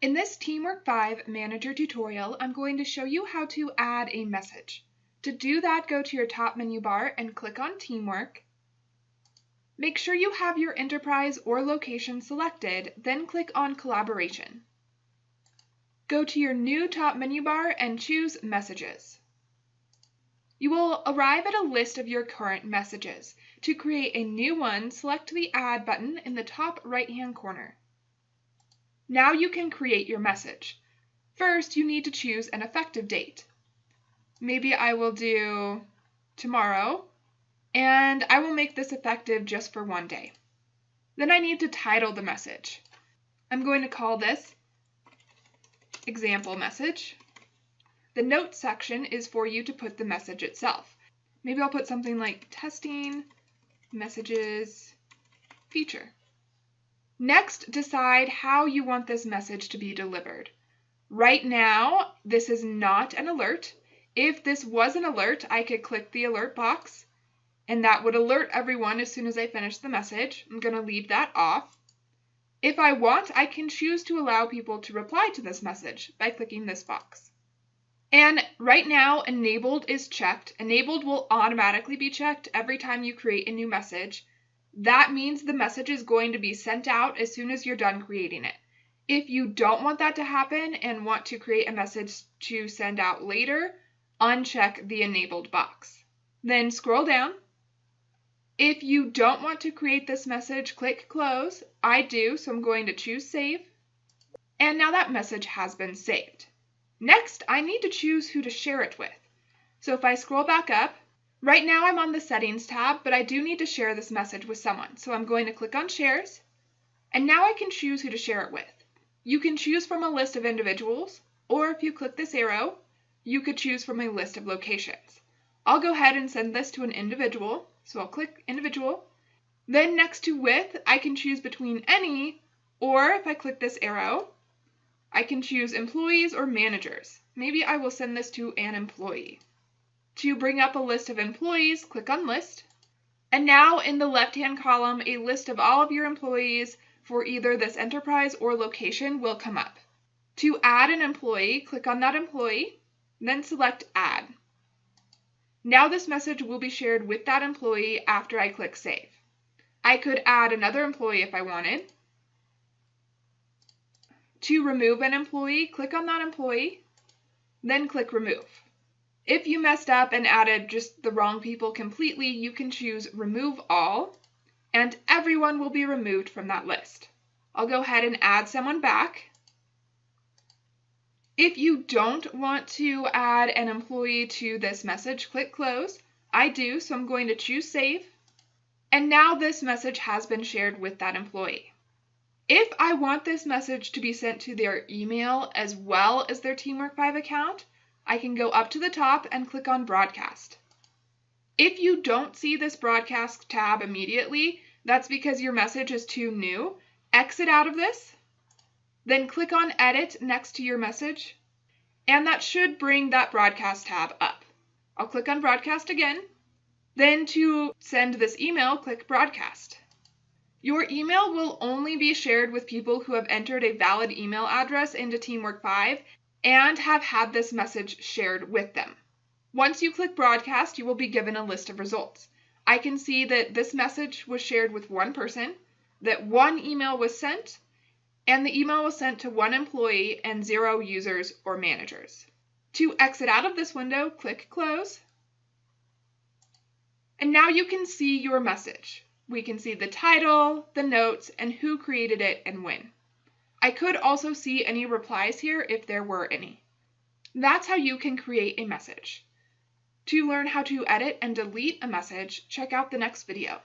In this TeamWork 5 Manager tutorial, I'm going to show you how to add a message. To do that, go to your top menu bar and click on TeamWork. Make sure you have your enterprise or location selected, then click on Collaboration. Go to your new top menu bar and choose Messages. You will arrive at a list of your current messages. To create a new one, select the Add button in the top right-hand corner. Now you can create your message. First, you need to choose an effective date. Maybe I will do tomorrow, and I will make this effective just for one day. Then I need to title the message. I'm going to call this Example Message. The Notes section is for you to put the message itself. Maybe I'll put something like Testing Messages Feature. Next, decide how you want this message to be delivered. Right now, this is not an alert. If this was an alert, I could click the alert box, and that would alert everyone as soon as I finish the message. I'm going to leave that off. If I want, I can choose to allow people to reply to this message by clicking this box. And right now, Enabled is checked. Enabled will automatically be checked every time you create a new message. That means the message is going to be sent out as soon as you're done creating it. If you don't want that to happen and want to create a message to send out later, uncheck the Enabled box. Then scroll down. If you don't want to create this message, click Close. I do, so I'm going to choose Save. And now that message has been saved. Next, I need to choose who to share it with. So if I scroll back up, right now I'm on the Settings tab, but I do need to share this message with someone. So I'm going to click on Shares, and now I can choose who to share it with. You can choose from a list of individuals, or if you click this arrow, you could choose from a list of locations. I'll go ahead and send this to an individual, so I'll click Individual. Then next to With, I can choose between any, or if I click this arrow, I can choose employees or managers. Maybe I will send this to an employee. To bring up a list of employees, click on List. And now in the left-hand column, a list of all of your employees for either this enterprise or location will come up. To add an employee, click on that employee, then select Add. Now this message will be shared with that employee after I click Save. I could add another employee if I wanted. To remove an employee, click on that employee, then click Remove. If you messed up and added just the wrong people completely, you can choose Remove All, and everyone will be removed from that list. I'll go ahead and add someone back. If you don't want to add an employee to this message, click Close. I do, so I'm going to choose Save. And now this message has been shared with that employee. If I want this message to be sent to their email as well as their TeamWork 5 account, I can go up to the top and click on Broadcast. If you don't see this Broadcast tab immediately, that's because your message is too new. Exit out of this, then click on Edit next to your message, and that should bring that Broadcast tab up. I'll click on Broadcast again. Then to send this email, click Broadcast. Your email will only be shared with people who have entered a valid email address into TeamWork 5 and have had this message shared with them. Once you click Broadcast, you will be given a list of results. I can see that this message was shared with one person, that one email was sent, and the email was sent to one employee and 0 users or managers. To exit out of this window, click Close. And now you can see your message. We can see the title, the notes, and who created it and when. I could also see any replies here if there were any. That's how you can create a message. To learn how to edit and delete a message, check out the next video.